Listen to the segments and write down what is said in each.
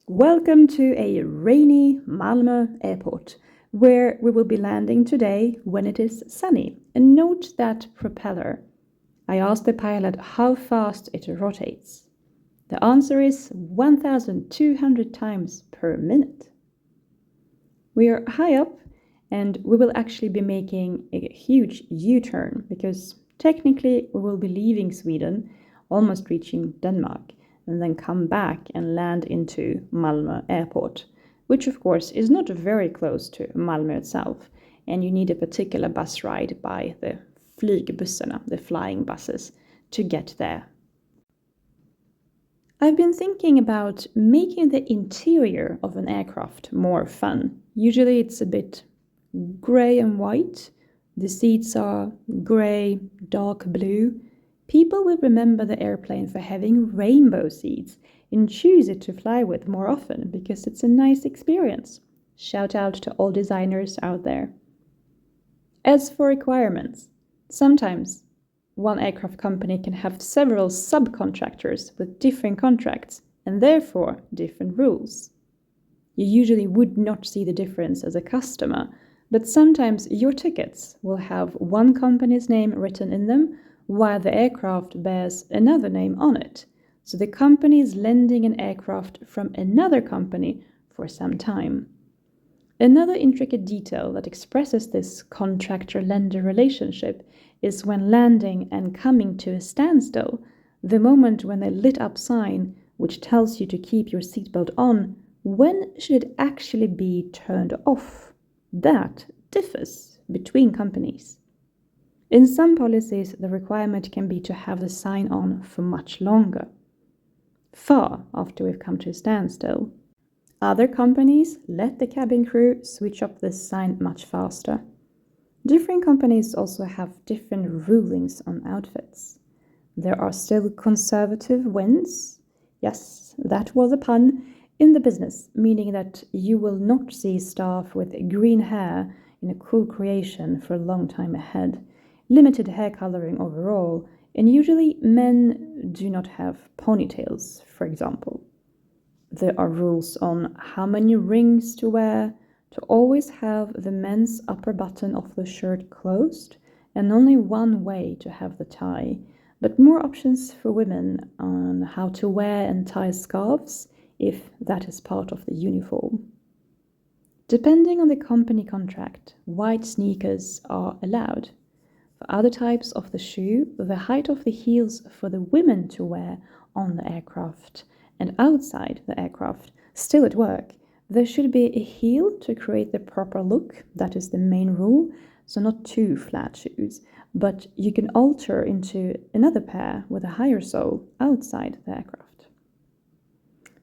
Welcome to a rainy Malmö airport, where we will be landing today when it is sunny. And note that propeller. I asked the pilot how fast it rotates. The answer is 1,200 times per minute. We are high up and we will actually be making a huge U-turn because technically we will be leaving Sweden, almost reaching Denmark, and then come back and land into Malmö airport, which of course is not very close to Malmö itself, and you need a particular bus ride by the flygbussarna, the flying buses, to get there. I've been thinking about making the interior of an aircraft more fun. Usually it's a bit grey and white. The seats are grey, dark blue. People will remember the airplane for having rainbow seats and choose it to fly with more often because it's a nice experience. Shout out to all designers out there. As for requirements, sometimes one aircraft company can have several subcontractors with different contracts and therefore different rules. You usually would not see the difference as a customer, but sometimes your tickets will have one company's name written in them while the aircraft bears another name on it. So the company is lending an aircraft from another company for some time. Another intricate detail that expresses this contractor-lender relationship is when landing and coming to a standstill, the moment when a lit-up sign, which tells you to keep your seatbelt on, when should it actually be turned off? That differs between companies. In some policies, the requirement can be to have the sign on for much longer, far after we've come to a standstill. Other companies let the cabin crew switch off this sign much faster. Different companies also have different rulings on outfits. There are still conservative winds. Yes, that was a pun. In the business, meaning that you will not see staff with green hair in a cool creation for a long time ahead. Limited hair coloring overall, and usually men do not have ponytails, for example. There are rules on how many rings to wear, to always have the men's upper button of the shirt closed, and only one way to have the tie, but more options for women on how to wear and tie scarves, if that is part of the uniform. Depending on the company contract, white sneakers are allowed. For other types of the shoe, the height of the heels for the women to wear on the aircraft and outside the aircraft, still at work, there should be a heel to create the proper look. That is the main rule, so not too flat shoes, but you can alter into another pair with a higher sole outside the aircraft.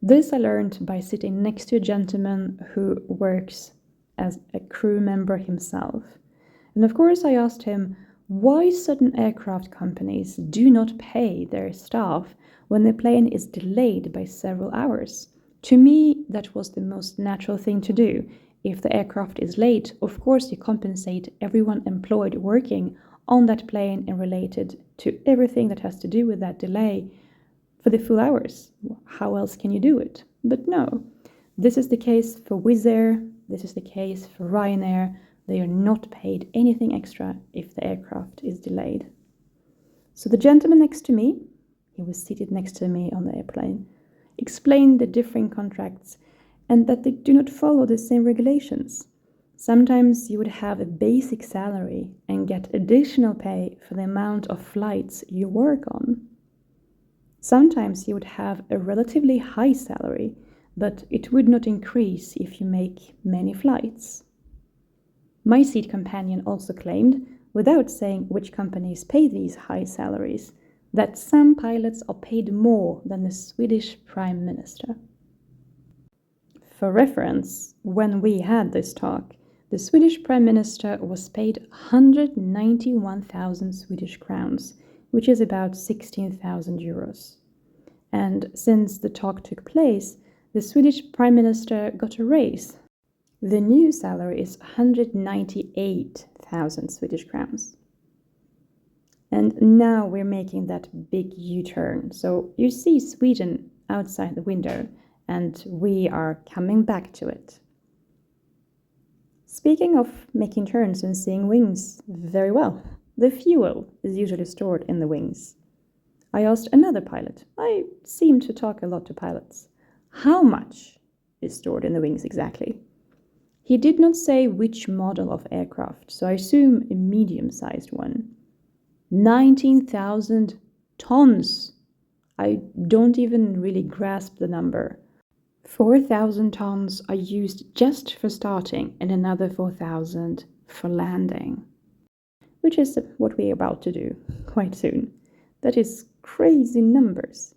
This I learned by sitting next to a gentleman who works as a crew member himself. And of course I asked him why certain aircraft companies do not pay their staff when the plane is delayed by several hours. To me, that was the most natural thing to do. If the aircraft is late, of course you compensate everyone employed working on that plane and related to everything that has to do with that delay for the full hours. How else can you do it? But no, this is the case for Wizz Air, this is the case for Ryanair. They are not paid anything extra if the aircraft is delayed. So the gentleman next to me, he was seated next to me on the airplane, explained the different contracts and that they do not follow the same regulations. Sometimes you would have a basic salary and get additional pay for the amount of flights you work on. Sometimes you would have a relatively high salary, but it would not increase if you make many flights. My seat companion also claimed, without saying which companies pay these high salaries, that some pilots are paid more than the Swedish Prime Minister. For reference, when we had this talk, the Swedish Prime Minister was paid 191,000 Swedish crowns, which is about 16,000 euros. And since the talk took place, the Swedish Prime Minister got a raise. The new salary is 198,000 Swedish crowns. And now we're making that big U-turn. So you see Sweden outside the window, and we are coming back to it. Speaking of making turns and seeing wings very well, the fuel is usually stored in the wings. I asked another pilot. I seem to talk a lot to pilots. How much is stored in the wings exactly? He did not say which model of aircraft, so I assume a medium-sized one. 19,000 tons. I don't even really grasp the number. 4,000 tons are used just for starting and another 4,000 for landing, which is what we're about to do quite soon. That is crazy numbers.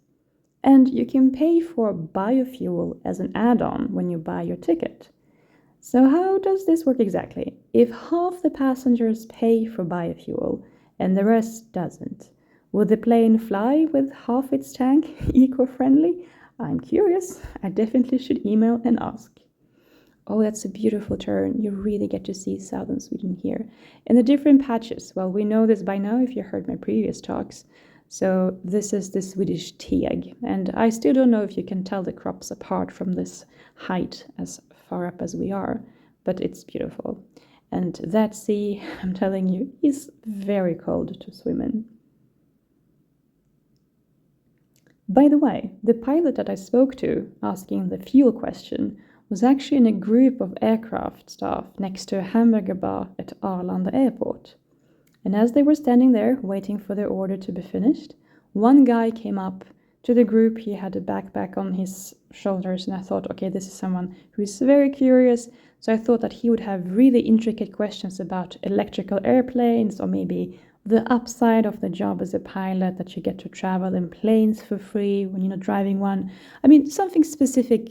And you can pay for biofuel as an add-on when you buy your ticket. So how does this work exactly? If half the passengers pay for biofuel and the rest doesn't, will the plane fly with half its tank eco-friendly? I'm curious. I definitely should email and ask. Oh, that's a beautiful turn. You really get to see southern Sweden here. And the different patches, well, we know this by now if you heard my previous talks. So this is the Swedish teg. And I still don't know if you can tell the crops apart from this height as far up as we are, but it's beautiful. And that sea, I'm telling you, is very cold to swim in. By the way, the pilot that I spoke to asking the fuel question was actually in a group of aircraft staff next to a hamburger bar at Arlanda airport. And as they were standing there waiting for their order to be finished, one guy came up to the group. He had a backpack on his shoulders, and I thought, okay, this is someone who is very curious. So I thought that he would have really intricate questions about electrical airplanes, or maybe the upside of the job as a pilot, that you get to travel in planes for free when you're not driving one. I mean, something specific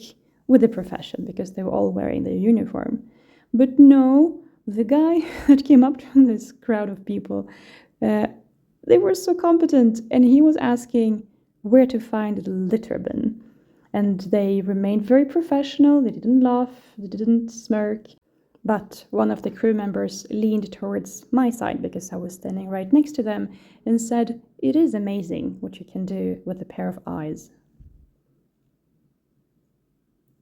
with the profession, because they were all wearing their uniform. But no, the guy that came up to this crowd of people, they were so competent, and he was asking where to find the litter bin. And they remained very professional. They didn't laugh, they didn't smirk. But one of the crew members leaned towards my side because I was standing right next to them and said, "It is amazing what you can do with a pair of eyes."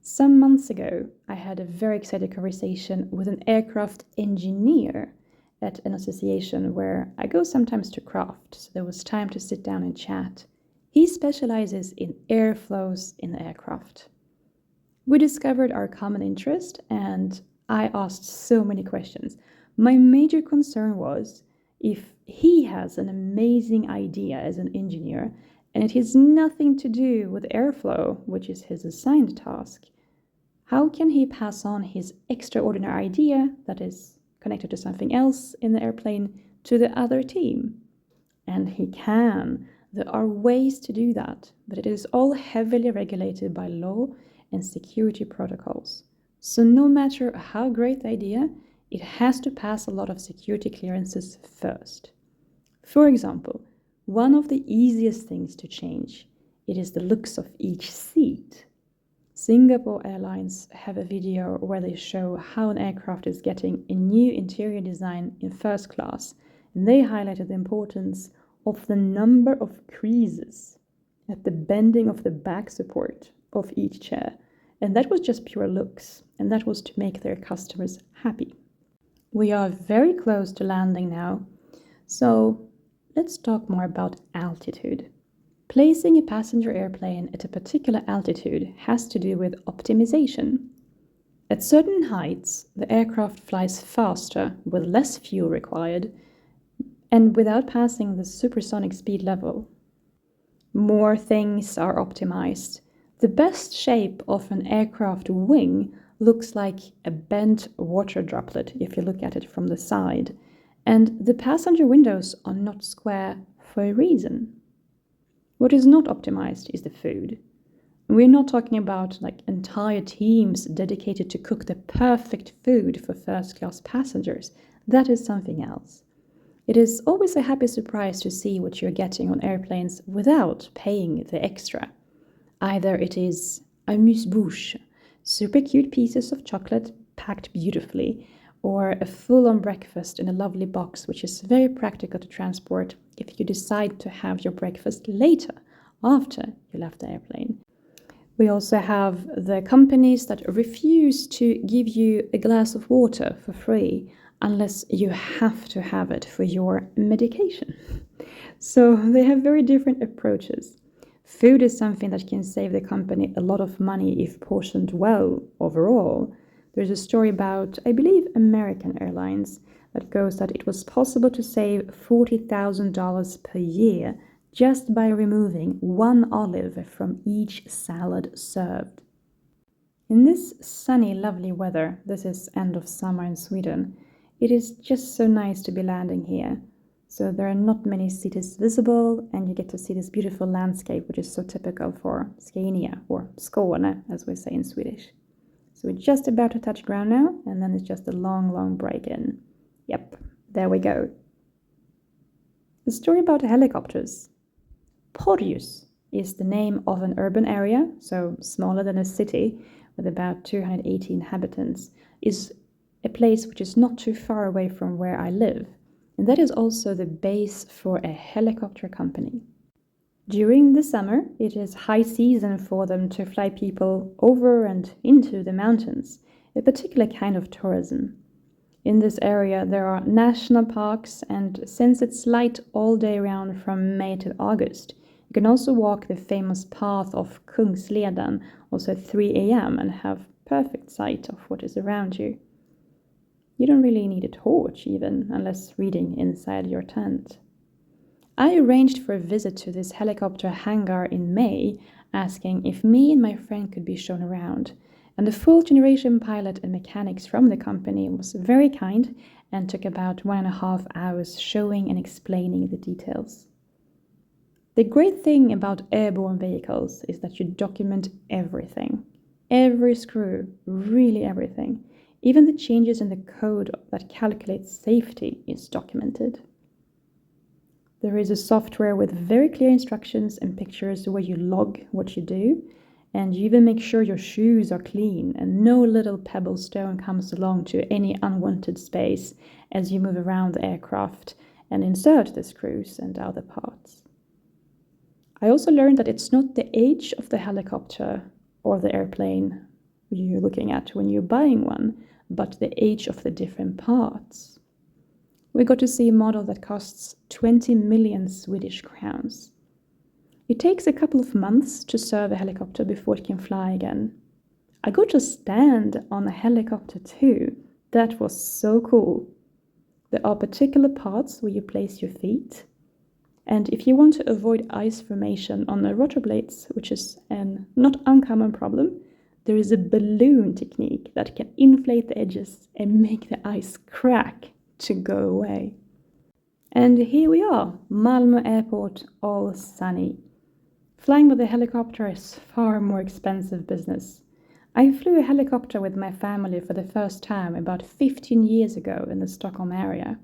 Some months ago, I had a very excited conversation with an aircraft engineer at an association where I go sometimes to craft, so there was time to sit down and chat. He specializes in airflows in the aircraft. We discovered our common interest, and I asked so many questions. My major concern was, if he has an amazing idea as an engineer and it has nothing to do with airflow, which is his assigned task, how can he pass on his extraordinary idea that is connected to something else in the airplane to the other team? And he can. There are ways to do that, but it is all heavily regulated by law and security protocols. So no matter how great the idea, it has to pass a lot of security clearances first. For example, one of the easiest things to change, it is the looks of each seat. Singapore Airlines have a video where they show how an aircraft is getting a new interior design in first class, and they highlighted the importance of the number of creases at the bending of the back support of each chair. And that was just pure looks, and that was to make their customers happy. We are very close to landing now, so let's talk more about altitude. Placing a passenger airplane at a particular altitude has to do with optimization. At certain heights, the aircraft flies faster with less fuel required and without passing the supersonic speed level. More things are optimized. The best shape of an aircraft wing looks like a bent water droplet if you look at it from the side, and the passenger windows are not square for a reason. What is not optimized is the food. We're not talking about like entire teams dedicated to cook the perfect food for first-class passengers. That is something else. It is always a happy surprise to see what you're getting on airplanes without paying the extra. Either it is amuse-bouche, super cute pieces of chocolate packed beautifully, or a full-on breakfast in a lovely box, which is very practical to transport if you decide to have your breakfast later, after you left the airplane. We also have the companies that refuse to give you a glass of water for free unless you have to have it for your medication. So they have very different approaches. Food is something that can save the company a lot of money if portioned well overall. There's a story about, I believe, American Airlines that goes that it was possible to save $40,000 per year just by removing one olive from each salad served. In this sunny, lovely weather, this is end of summer in Sweden, it is just so nice to be landing here. So there are not many cities visible, and you get to see this beautiful landscape, which is so typical for Scania, or Skåne, as we say in Swedish. So we're just about to touch ground now, and then it's just a long, long break in. Yep, there we go. The story about helicopters. Porjus is the name of an urban area, so smaller than a city, with about 280 inhabitants, is a place which is not too far away from where I live. And that is also the base for a helicopter company. During the summer, it is high season for them to fly people over and into the mountains, a particular kind of tourism. In this area, there are national parks, and since it's light all day round from May to August, you can also walk the famous path of Kungsleden, also at 3 a.m., and have perfect sight of what is around you. You don't really need a torch even, unless reading inside your tent. I arranged for a visit to this helicopter hangar in May, asking if me and my friend could be shown around. And the full generation pilot and mechanics from the company was very kind and took about 1.5 hours showing and explaining the details. The great thing about airborne vehicles is that you document everything. Every screw, really everything. Even the changes in the code that calculates safety is documented. There is a software with very clear instructions and pictures where you log what you do, and you even make sure your shoes are clean and no little pebble stone comes along to any unwanted space as you move around the aircraft and insert the screws and other parts. I also learned that it's not the age of the helicopter or the airplane you're looking at when you're buying one, but the age of the different parts. We got to see a model that costs 20 million Swedish crowns. It takes a couple of months to serve a helicopter before it can fly again. I got to stand on a helicopter too. That was so cool. There are particular parts where you place your feet. And if you want to avoid ice formation on the rotor blades, which is an not uncommon problem, there is a balloon technique that can inflate the edges and make the ice crack to go away. And here we are, Malmö Airport, all sunny. Flying with a helicopter is far more expensive business. I flew a helicopter with my family for the first time about 15 years ago in the Stockholm area.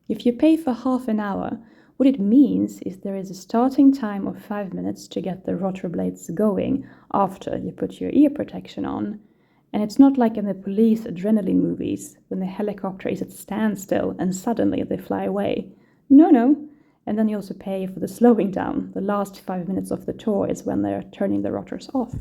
If you pay for half an hour, what it means is there is a starting time of 5 minutes to get the rotor blades going after you put your ear protection on. And it's not like in the police adrenaline movies when the helicopter is at standstill and suddenly they fly away. No. And then you also pay for the slowing down. The last 5 minutes of the tour is when they're turning the rotors off.